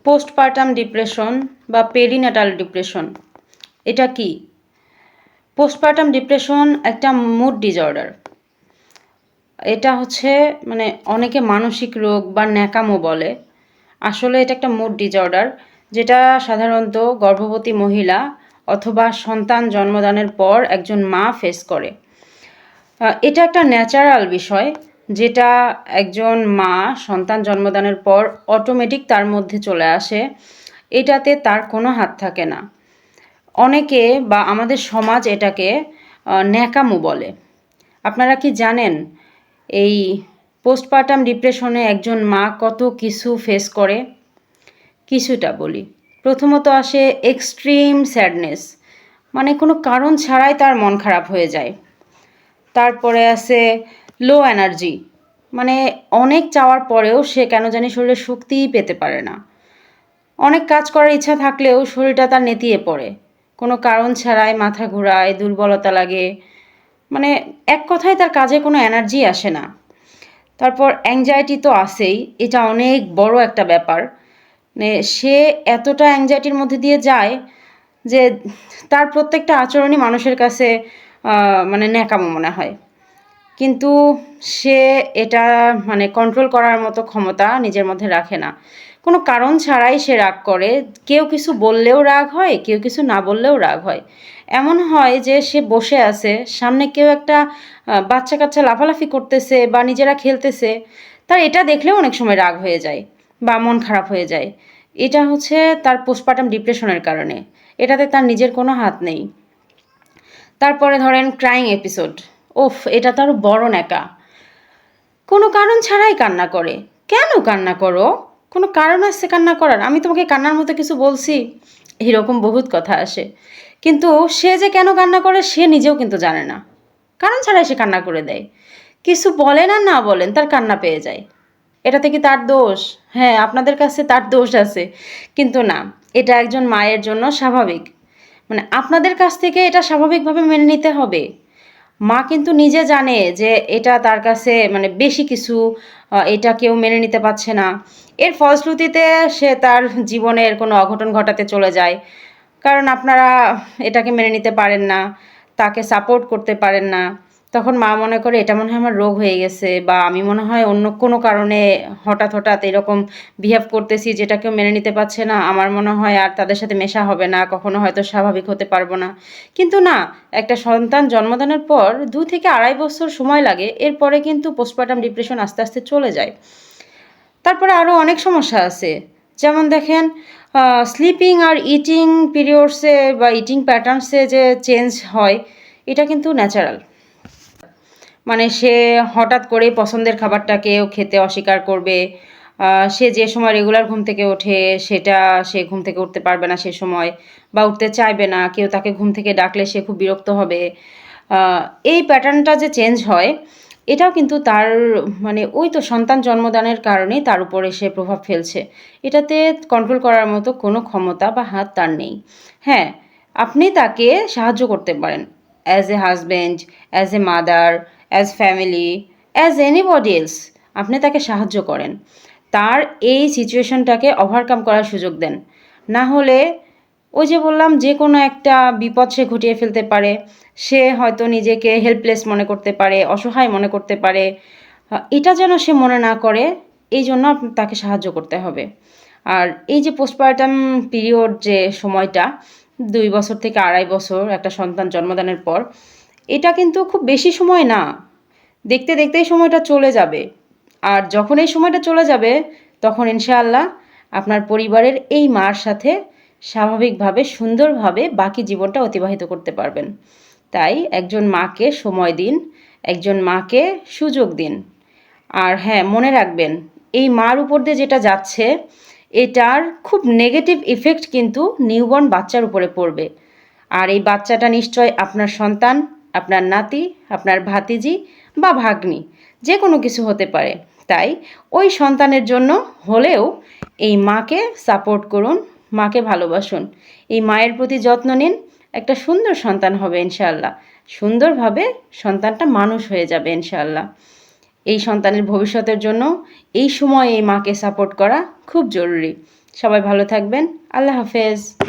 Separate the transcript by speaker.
Speaker 1: Postpartum depression বা পেরিন্যাটাল depression এটা কি? পোস্টপার্টাম ডিপ্রেশন একটা মুড ডিসঅর্ডার। এটা হচ্ছে অনেকে মানসিক রোগ বা ন্যাকামো বলে। আসলে এটা একটা মুড ডিসঅর্ডার, যেটা সাধারণত গর্ভবতী মহিলা অথবা সন্তান জন্মদানের পর একজন মা ফেস করে। এটা একটা ন্যাচারাল বিষয়, যেটা একজন মা সন্তান জন্মদানের পর অটোমেটিক তার মধ্যে চলে আসে। এটাতে তার কোনো হাত থাকে না। অনেকে বা আমাদের সমাজ এটাকে ন্যাকামো বলে। আপনারা কি জানেন এই পোস্টপার্টাম ডিপ্রেশনে একজন মা কত কিছু ফেস করে? কিছুটা বলি। প্রথমত আসে এক্সট্রিম স্যাডনেস, কোনো কারণ ছাড়াই তার মন খারাপ হয়ে যায়। তারপরে আছে লো এনার্জি, অনেক চাওয়ার পরেও সে কেন জানি শরীরে শক্তিই পেতে পারে না। অনেক কাজ করার ইচ্ছা থাকলেও শরীরটা তার নেতিয়ে পড়ে, কোনো কারণ ছাড়াই মাথা ঘোরায়, দুর্বলতা লাগে, এক কথায় তার কাজে কোনো এনার্জি আসে না। তারপর অ্যাংজাইটি তো আছেই, এটা অনেক বড় একটা ব্যাপার। সে এতটা অ্যাংজাইটির মধ্যে দিয়ে যায় যে তার প্রত্যেকটা আচরণই মানুষের কাছে ন্যাকামো মনে হয়। কিন্তু সে এটা কন্ট্রোল করার মতো ক্ষমতা নিজের মধ্যে রাখে না। কোনো কারণ ছাড়াই সে রাগ করে। কেউ কিছু বললেও রাগ হয়, কেউ কিছু না বললেও রাগ হয়। এমন হয় যে সে বসে আছে, সামনে কেউ একটা বাচ্চা কাচ্চা লাফালাফি করতেছে বা নিজেরা খেলতেছে, তার এটা দেখলেও অনেক সময় রাগ হয়ে যায় বা মন খারাপ হয়ে যায়। এটা হচ্ছে তার পোস্টপার্টাম ডিপ্রেশনের কারণে। এটাতে তার নিজের কোনো হাত নেই। তারপরে ধরেন ক্রাইং এপিসোড, এটা তো আরও বড় ন্যাকা। কোনো কারণ ছাড়াই কান্না করে। কেন কান্না করো? কোনো কারণ আছে কান্না করার? আমি তোমাকে কান্নার মতো কিছু বলছি? এরকম বহুত কথা আসে। কিন্তু সে যে কেন কান্না করে সে নিজেও কিন্তু জানে না। কারণ ছাড়াই সে কান্না করে দেয়। কিছু বলেন আর না বলেন তার কান্না পেয়ে যায়। এটাতে কি তার দোষ? হ্যাঁ, আপনাদের কাছে তার দোষ আছে, কিন্তু না, এটা একজন মায়ের জন্য স্বাভাবিক। আপনাদের কাছ থেকে এটা স্বাভাবিকভাবে মেনে নিতে হবে। মা কিন্তু নিজে জানে যে এটা তার কাছে বেশি কিছু, এটা কেউ মেনে নিতে পারছে না। এর ফলশ্রুতিতে সে তার জীবনের কোনো অঘটন ঘটাতে চলে যায়। কারণ আপনারা এটাকে মেনে নিতে পারেন না, তাকে সাপোর্ট করতে পারেন না। তখন মা মনে করে এটা মনে হয় আমার রোগ হয়ে গেছে, বা আমি মনে হয় অন্য কোনো কারণে হঠাৎ এরকম বিহেভ করতেছি যেটা কেউ মেনে নিতে পারছে না। আমার মনে হয় আর তাদের সাথে মেশা হবে না, কখনো হয়তো স্বাভাবিক হতে পারবো না। কিন্তু না, একটা সন্তান জন্মদানের পর 2 থেকে 2.5 বছর সময় লাগে। এরপরে কিন্তু পোস্টপার্টাম ডিপ্রেশন আস্তে আস্তে চলে যায়। তারপরে আরও অনেক সমস্যা আছে। যেমন দেখেন, স্লিপিং আর ইটিং পিরিয়ডসে বা ইটিং প্যাটার্নসে যে চেঞ্জ হয়, এটা কিন্তু ন্যাচারাল। সে হঠাৎ করে পছন্দের খাবারটাকেও খেতে অস্বীকার করবে। সে যে সময় রেগুলার ঘুম থেকে ওঠে সেটা সে ঘুম থেকে উঠতে পারবে না সে সময়, বা উঠতে চাইবে না। কেউ তাকে ঘুম থেকে ডাকলে সে খুব বিরক্ত হবে। এই প্যাটার্নটা যে চেঞ্জ হয়, এটাও কিন্তু তার ওই তো সন্তান জন্মদানের কারণেই তার উপরে সে প্রভাব ফেলছে। এটাতে কন্ট্রোল করার মতো কোনো ক্ষমতা বা হাত তার নেই। হ্যাঁ, আপনি তাকে সাহায্য করতে পারেন as a husband, as a mother, as family, as anybody else. আপনি তাকে সাহায্য করেন, তার এই সিচুয়েশনটাকে ওভারকাম করার সুযোগ দেন। না হলে ওই যে বললাম, যে কোনো একটা বিপদ সে ঘটিয়ে ফেলতে পারে। সে হয়তো নিজেকে হেল্পলেস মনে করতে পারে, অসহায় মনে করতে পারে। এটা যেন সে মনে না করে, এই জন্য তাকে সাহায্য করতে হবে। আর এই যে পোস্টপার্টাম পিরিয়ড যে সময়টা, 2 বছর থেকে 2.5 বছর একটা সন্তান জন্মদানের পর, এটা কিন্তু খুব বেশি সময় না। দেখতে দেখতেই সময়টা চলে যাবে। আর যখন এই সময়টা চলে যাবে, তখন ইনশাআল্লাহ আপনার পরিবারের এই মার সাথে স্বাভাবিকভাবে সুন্দরভাবে বাকি জীবনটা অতিবাহিত করতে পারবেন। তাই একজন মাকে সময় দিন, একজন মাকে সুযোগ দিন। আর হ্যাঁ, মনে রাখবেন, এই মার উপর দিয়ে যেটা যাচ্ছে, এটার খুব নেগেটিভ ইফেক্ট কিন্তু নিউবর্ন বাচ্চার উপরে পড়বে। আর এই বাচ্চাটা নিশ্চয় আপনার সন্তান, আপনার নাতি, আপনার ভাতিজি বা ভাগ্নি, যে কোনো কিছু হতে পারে। তাই ওই সন্তানের জন্য হলেও এই মাকে সাপোর্ট করুন, মাকে ভালোবাসুন, এই মায়ের প্রতি যত্ন নিন। একটা সুন্দর সন্তান হবে ইনশাআল্লাহ। সুন্দরভাবে সন্তানটা মানুষ হয়ে যাবে ইনশাআল্লাহ। এই সন্তানের ভবিষ্যতের জন্য এই সময় এই মাকে সাপোর্ট করা খুব জরুরি। সবাই ভালো থাকবেন। আল্লাহ হাফেজ।